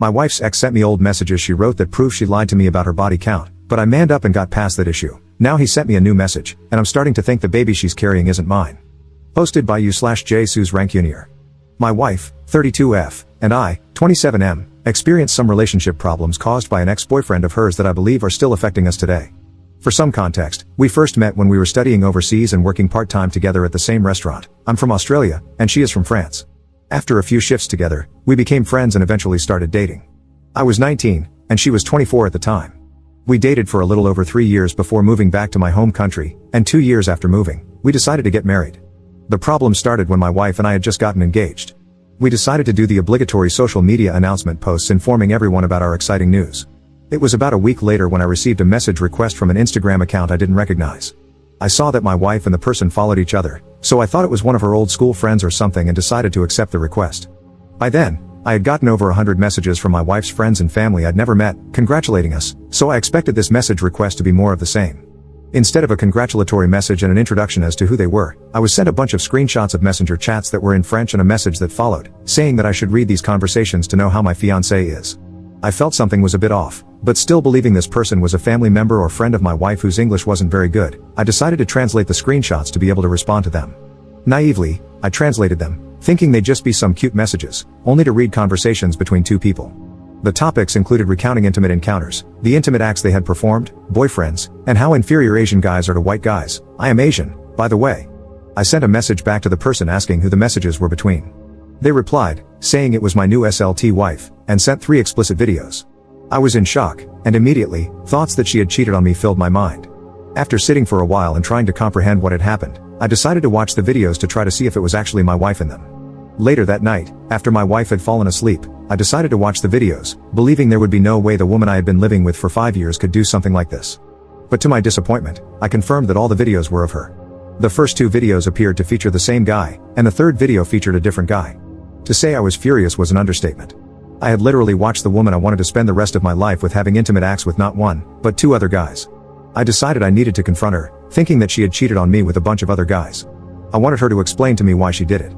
My wife's ex sent me old messages she wrote that proved she lied to me about her body count, but I manned up and got past that issue. Now he sent me a new message, and I'm starting to think the baby she's carrying isn't mine. Posted by u/J Suze Rancunier. My wife, 32F, and I, 27M, experienced some relationship problems caused by an ex-boyfriend of hers that I believe are still affecting us today. For some context, we first met when we were studying overseas and working part-time together at the same restaurant. I'm from Australia, and she is from France. After a few shifts together, we became friends and eventually started dating. I was 19, and she was 24 at the time. We dated for a little over 3 years before moving back to my home country, and 2 years after moving, we decided to get married. The problem started when my wife and I had just gotten engaged. We decided to do the obligatory social media announcement posts informing everyone about our exciting news. It was about a week later when I received a message request from an Instagram account I didn't recognize. I saw that my wife and the person followed each other, so I thought it was one of her old school friends or something and decided to accept the request. By then, I had gotten over 100 messages from my wife's friends and family I'd never met, congratulating us, so I expected this message request to be more of the same. Instead of a congratulatory message and an introduction as to who they were, I was sent a bunch of screenshots of messenger chats that were in French and a message that followed, saying that I should read these conversations to know how my fiancé is. I felt something was a bit off, but still believing this person was a family member or friend of my wife whose English wasn't very good, I decided to translate the screenshots to be able to respond to them. Naively, I translated them, thinking they'd just be some cute messages, only to read conversations between two people. The topics included recounting intimate encounters, the intimate acts they had performed, boyfriends, and how inferior Asian guys are to white guys. I am Asian, by the way. I sent a message back to the person asking who the messages were between. They replied, saying it was my new SLT wife, and sent 3 explicit videos. I was in shock, and immediately, thoughts that she had cheated on me filled my mind. After sitting for a while and trying to comprehend what had happened, I decided to watch the videos to try to see if it was actually my wife in them. Later that night, after my wife had fallen asleep, I decided to watch the videos, believing there would be no way the woman I had been living with for 5 years could do something like this. But to my disappointment, I confirmed that all the videos were of her. The first 2 videos appeared to feature the same guy, and the third video featured a different guy. To say I was furious was an understatement. I had literally watched the woman I wanted to spend the rest of my life with having intimate acts with not 1, but 2 other guys. I decided I needed to confront her, thinking that she had cheated on me with a bunch of other guys. I wanted her to explain to me why she did it.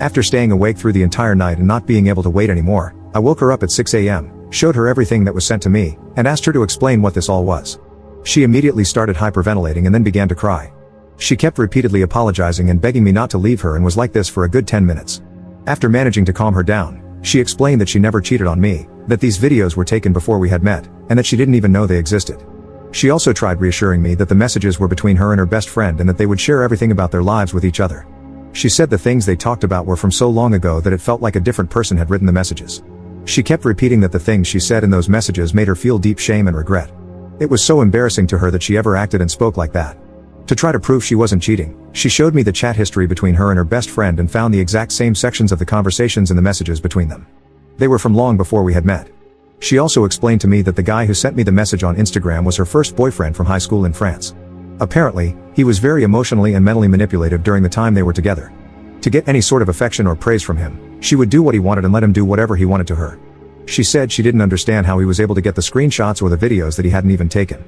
After staying awake through the entire night and not being able to wait anymore, I woke her up at 6 a.m., showed her everything that was sent to me, and asked her to explain what this all was. She immediately started hyperventilating and then began to cry. She kept repeatedly apologizing and begging me not to leave her and was like this for a good 10 minutes. After managing to calm her down, she explained that she never cheated on me, that these videos were taken before we had met, and that she didn't even know they existed. She also tried reassuring me that the messages were between her and her best friend and that they would share everything about their lives with each other. She said the things they talked about were from so long ago that it felt like a different person had written the messages. She kept repeating that the things she said in those messages made her feel deep shame and regret. It was so embarrassing to her that she ever acted and spoke like that. To try to prove she wasn't cheating, she showed me the chat history between her and her best friend and found the exact same sections of the conversations and the messages between them. They were from long before we had met. She also explained to me that the guy who sent me the message on Instagram was her first boyfriend from high school in France. Apparently, he was very emotionally and mentally manipulative during the time they were together. To get any sort of affection or praise from him, she would do what he wanted and let him do whatever he wanted to her. She said she didn't understand how he was able to get the screenshots or the videos that he hadn't even taken.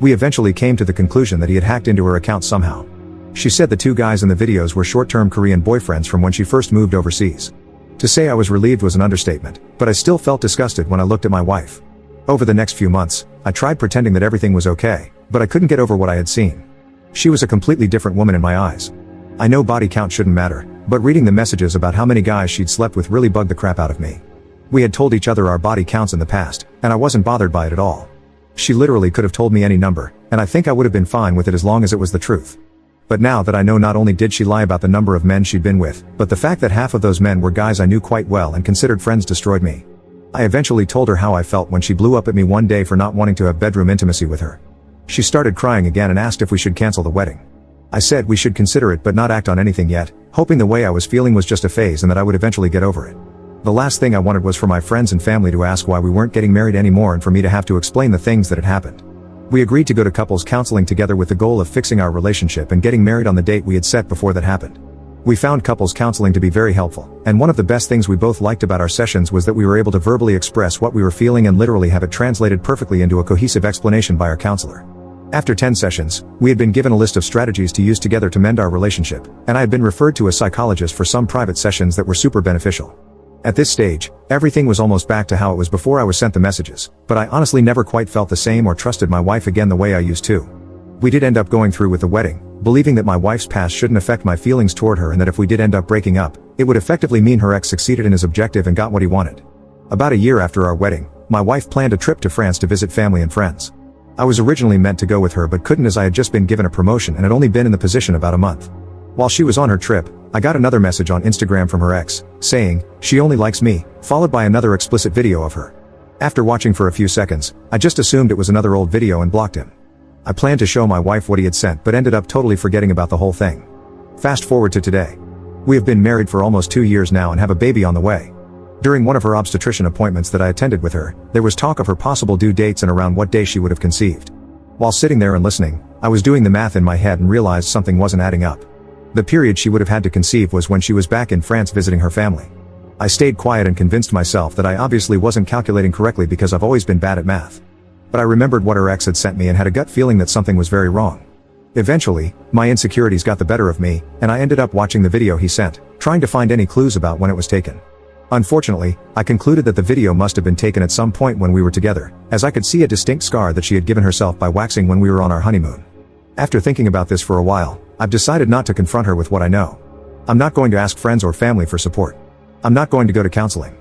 We eventually came to the conclusion that he had hacked into her account somehow. She said the 2 guys in the videos were short-term Korean boyfriends from when she first moved overseas. To say I was relieved was an understatement, but I still felt disgusted when I looked at my wife. Over the next few months, I tried pretending that everything was okay, but I couldn't get over what I had seen. She was a completely different woman in my eyes. I know body count shouldn't matter, but reading the messages about how many guys she'd slept with really bugged the crap out of me. We had told each other our body counts in the past, and I wasn't bothered by it at all. She literally could have told me any number, and I think I would have been fine with it as long as it was the truth. But now that I know not only did she lie about the number of men she'd been with, but the fact that half of those men were guys I knew quite well and considered friends destroyed me. I eventually told her how I felt when she blew up at me one day for not wanting to have bedroom intimacy with her. She started crying again and asked if we should cancel the wedding. I said we should consider it but not act on anything yet, hoping the way I was feeling was just a phase and that I would eventually get over it. The last thing I wanted was for my friends and family to ask why we weren't getting married anymore and for me to have to explain the things that had happened. We agreed to go to couples counseling together with the goal of fixing our relationship and getting married on the date we had set before that happened. We found couples counseling to be very helpful, and one of the best things we both liked about our sessions was that we were able to verbally express what we were feeling and literally have it translated perfectly into a cohesive explanation by our counselor. After 10 sessions, we had been given a list of strategies to use together to mend our relationship, and I had been referred to a psychologist for some private sessions that were super beneficial. At this stage, everything was almost back to how it was before I was sent the messages, but I honestly never quite felt the same or trusted my wife again the way I used to. We did end up going through with the wedding, believing that my wife's past shouldn't affect my feelings toward her and that if we did end up breaking up, it would effectively mean her ex succeeded in his objective and got what he wanted. About a year after our wedding, my wife planned a trip to France to visit family and friends. I was originally meant to go with her but couldn't as I had just been given a promotion and had only been in the position about a month. While she was on her trip, I got another message on Instagram from her ex, saying, "She only likes me," followed by another explicit video of her. After watching for a few seconds, I just assumed it was another old video and blocked him. I planned to show my wife what he had sent but ended up totally forgetting about the whole thing. Fast forward to today. We have been married for almost 2 years now and have a baby on the way. During one of her obstetrician appointments that I attended with her, there was talk of her possible due dates and around what day she would have conceived. While sitting there and listening, I was doing the math in my head and realized something wasn't adding up. The period she would have had to conceive was when she was back in France visiting her family. I stayed quiet and convinced myself that I obviously wasn't calculating correctly because I've always been bad at math. But I remembered what her ex had sent me and had a gut feeling that something was very wrong. Eventually, my insecurities got the better of me, and I ended up watching the video he sent, trying to find any clues about when it was taken. Unfortunately, I concluded that the video must have been taken at some point when we were together, as I could see a distinct scar that she had given herself by waxing when we were on our honeymoon. After thinking about this for a while, I've decided not to confront her with what I know. I'm not going to ask friends or family for support. I'm not going to go to counseling.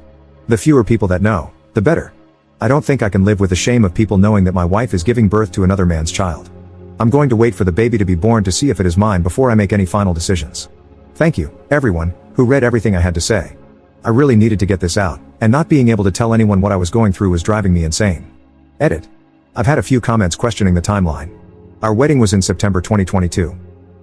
The fewer people that know, the better. I don't think I can live with the shame of people knowing that my wife is giving birth to another man's child. I'm going to wait for the baby to be born to see if it is mine before I make any final decisions. Thank you, everyone, who read everything I had to say. I really needed to get this out, and not being able to tell anyone what I was going through was driving me insane. Edit. I've had a few comments questioning the timeline. Our wedding was in September 2022.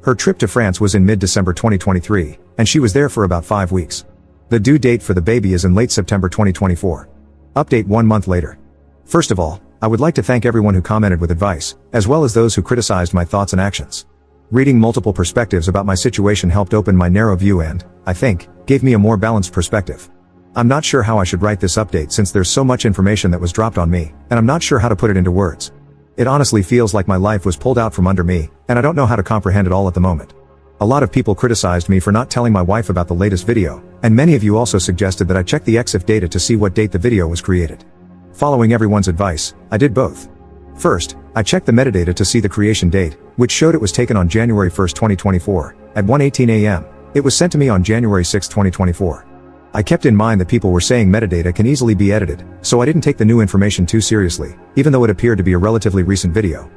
Her trip to France was in mid-December 2023, and she was there for about 5 weeks. The due date for the baby is in late September 2024. Update 1 month later. First of all, I would like to thank everyone who commented with advice, as well as those who criticized my thoughts and actions. Reading multiple perspectives about my situation helped open my narrow view and, I think, gave me a more balanced perspective. I'm not sure how I should write this update since there's so much information that was dropped on me, and I'm not sure how to put it into words. It honestly feels like my life was pulled out from under me, and I don't know how to comprehend it all at the moment. A lot of people criticized me for not telling my wife about the latest video, and many of you also suggested that I check the EXIF data to see what date the video was created. Following everyone's advice, I did both. First, I checked the metadata to see the creation date, which showed it was taken on January 1, 2024, at 1:18 a.m. It was sent to me on January 6, 2024. I kept in mind that people were saying metadata can easily be edited, so I didn't take the new information too seriously, even though it appeared to be a relatively recent video.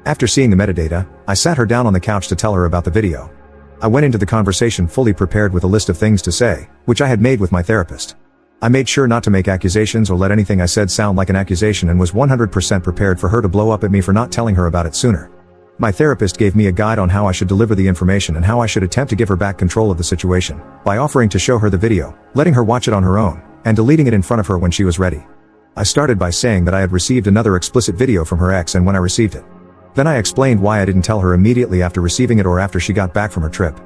After seeing the metadata, I sat her down on the couch to tell her about the video. I went into the conversation fully prepared with a list of things to say, which I had made with my therapist. I made sure not to make accusations or let anything I said sound like an accusation and was 100% prepared for her to blow up at me for not telling her about it sooner. My therapist gave me a guide on how I should deliver the information and how I should attempt to give her back control of the situation, by offering to show her the video, letting her watch it on her own, and deleting it in front of her when she was ready. I started by saying that I had received another explicit video from her ex and when I received it. Then I explained why I didn't tell her immediately after receiving it or after she got back from her trip.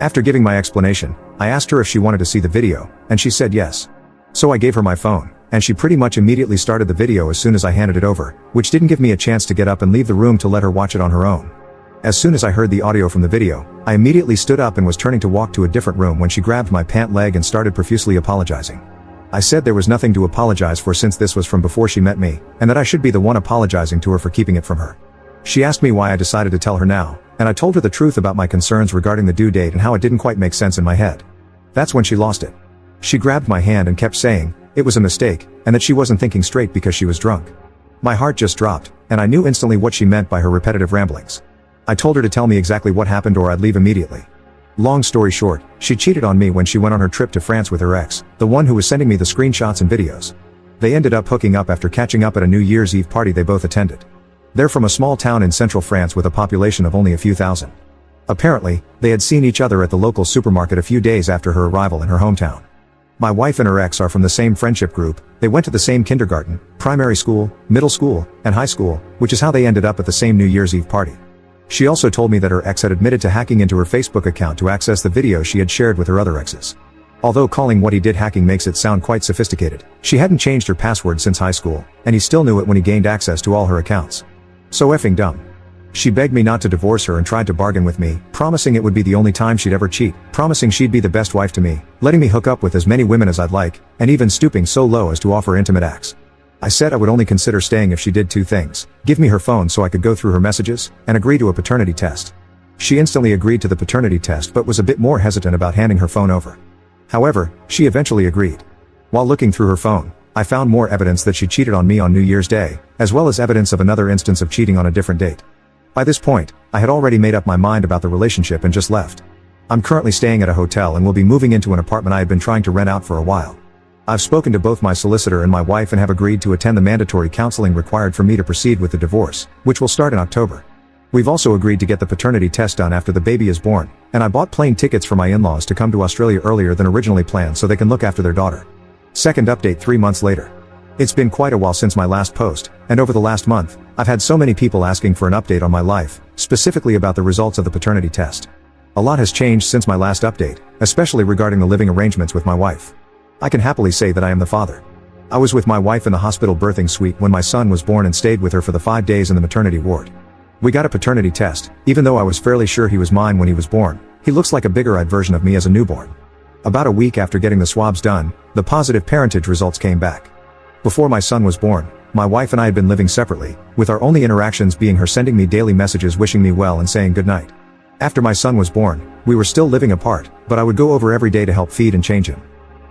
After giving my explanation, I asked her if she wanted to see the video, and she said yes. So I gave her my phone, and she pretty much immediately started the video as soon as I handed it over, which didn't give me a chance to get up and leave the room to let her watch it on her own. As soon as I heard the audio from the video, I immediately stood up and was turning to walk to a different room when she grabbed my pant leg and started profusely apologizing. I said there was nothing to apologize for since this was from before she met me, and that I should be the one apologizing to her for keeping it from her. She asked me why I decided to tell her now, and I told her the truth about my concerns regarding the due date and how it didn't quite make sense in my head. That's when she lost it. She grabbed my hand and kept saying it was a mistake, and that she wasn't thinking straight because she was drunk. My heart just dropped, and I knew instantly what she meant by her repetitive ramblings. I told her to tell me exactly what happened or I'd leave immediately. Long story short, she cheated on me when she went on her trip to France with her ex, the one who was sending me the screenshots and videos. They ended up hooking up after catching up at a New Year's Eve party they both attended. They're from a small town in central France with a population of only a few thousand. Apparently, they had seen each other at the local supermarket a few days after her arrival in her hometown. My wife and her ex are from the same friendship group, they went to the same kindergarten, primary school, middle school, and high school, which is how they ended up at the same New Year's Eve party. She also told me that her ex had admitted to hacking into her Facebook account to access the video she had shared with her other exes. Although calling what he did hacking makes it sound quite sophisticated, she hadn't changed her password since high school, and he still knew it when he gained access to all her accounts. So effing dumb. She begged me not to divorce her and tried to bargain with me, promising it would be the only time she'd ever cheat, promising she'd be the best wife to me, letting me hook up with as many women as I'd like, and even stooping so low as to offer intimate acts. I said I would only consider staying if she did two things: give me her phone so I could go through her messages, and agree to a paternity test. She instantly agreed to the paternity test but was a bit more hesitant about handing her phone over. However, she eventually agreed. While looking through her phone, I found more evidence that she cheated on me on New Year's Day, as well as evidence of another instance of cheating on a different date. By this point, I had already made up my mind about the relationship and just left. I'm currently staying at a hotel and will be moving into an apartment I had been trying to rent out for a while. I've spoken to both my solicitor and my wife and have agreed to attend the mandatory counseling required for me to proceed with the divorce, which will start in October. We've also agreed to get the paternity test done after the baby is born, and I bought plane tickets for my in-laws to come to Australia earlier than originally planned so they can look after their daughter. Second update 3 months later. It's been quite a while since my last post, and over the last month, I've had so many people asking for an update on my life, specifically about the results of the paternity test. A lot has changed since my last update, especially regarding the living arrangements with my wife. I can happily say that I am the father. I was with my wife in the hospital birthing suite when my son was born and stayed with her for the 5 days in the maternity ward. We got a paternity test, even though I was fairly sure he was mine when he was born. He looks like a bigger-eyed version of me as a newborn. About a week after getting the swabs done, the positive parentage results came back. Before my son was born, my wife and I had been living separately, with our only interactions being her sending me daily messages wishing me well and saying goodnight. After my son was born, we were still living apart, but I would go over every day to help feed and change him.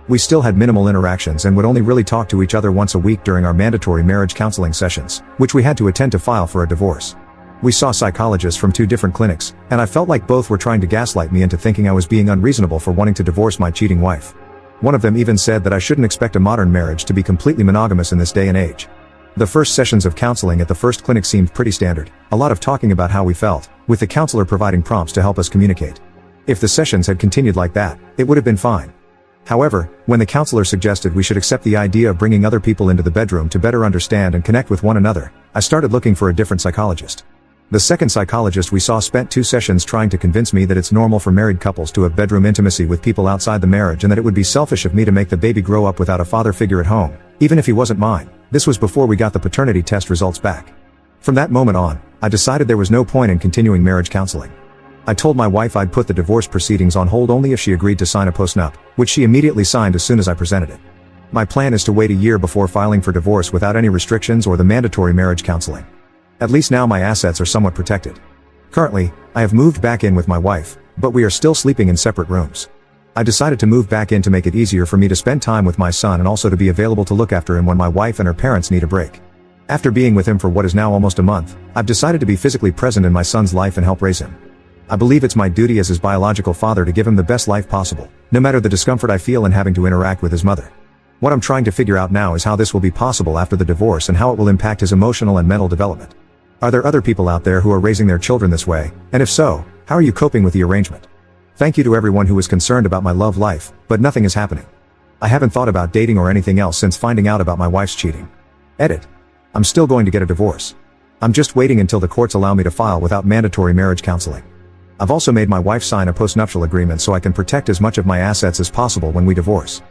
We still had minimal interactions and would only really talk to each other once a week during our mandatory marriage counseling sessions, which we had to attend to file for a divorce. We saw psychologists from 2 different clinics, and I felt like both were trying to gaslight me into thinking I was being unreasonable for wanting to divorce my cheating wife. One of them even said that I shouldn't expect a modern marriage to be completely monogamous in this day and age. The first sessions of counseling at the first clinic seemed pretty standard, a lot of talking about how we felt, with the counselor providing prompts to help us communicate. If the sessions had continued like that, it would have been fine. However, when the counselor suggested we should accept the idea of bringing other people into the bedroom to better understand and connect with one another, I started looking for a different psychologist. The second psychologist we saw spent 2 sessions trying to convince me that it's normal for married couples to have bedroom intimacy with people outside the marriage and that it would be selfish of me to make the baby grow up without a father figure at home, even if he wasn't mine. This was before we got the paternity test results back. From that moment on, I decided there was no point in continuing marriage counseling. I told my wife I'd put the divorce proceedings on hold only if she agreed to sign a postnup, which she immediately signed as soon as I presented it. My plan is to wait a year before filing for divorce without any restrictions or the mandatory marriage counseling. At least now my assets are somewhat protected. Currently, I have moved back in with my wife, but we are still sleeping in separate rooms. I decided to move back in to make it easier for me to spend time with my son and also to be available to look after him when my wife and her parents need a break. After being with him for what is now almost a month, I've decided to be physically present in my son's life and help raise him. I believe it's my duty as his biological father to give him the best life possible, no matter the discomfort I feel in having to interact with his mother. What I'm trying to figure out now is how this will be possible after the divorce and how it will impact his emotional and mental development. Are there other people out there who are raising their children this way, and if so, how are you coping with the arrangement? Thank you to everyone who was concerned about my love life, but nothing is happening. I haven't thought about dating or anything else since finding out about my wife's cheating. Edit. I'm still going to get a divorce. I'm just waiting until the courts allow me to file without mandatory marriage counseling. I've also made my wife sign a postnuptial agreement so I can protect as much of my assets as possible when we divorce.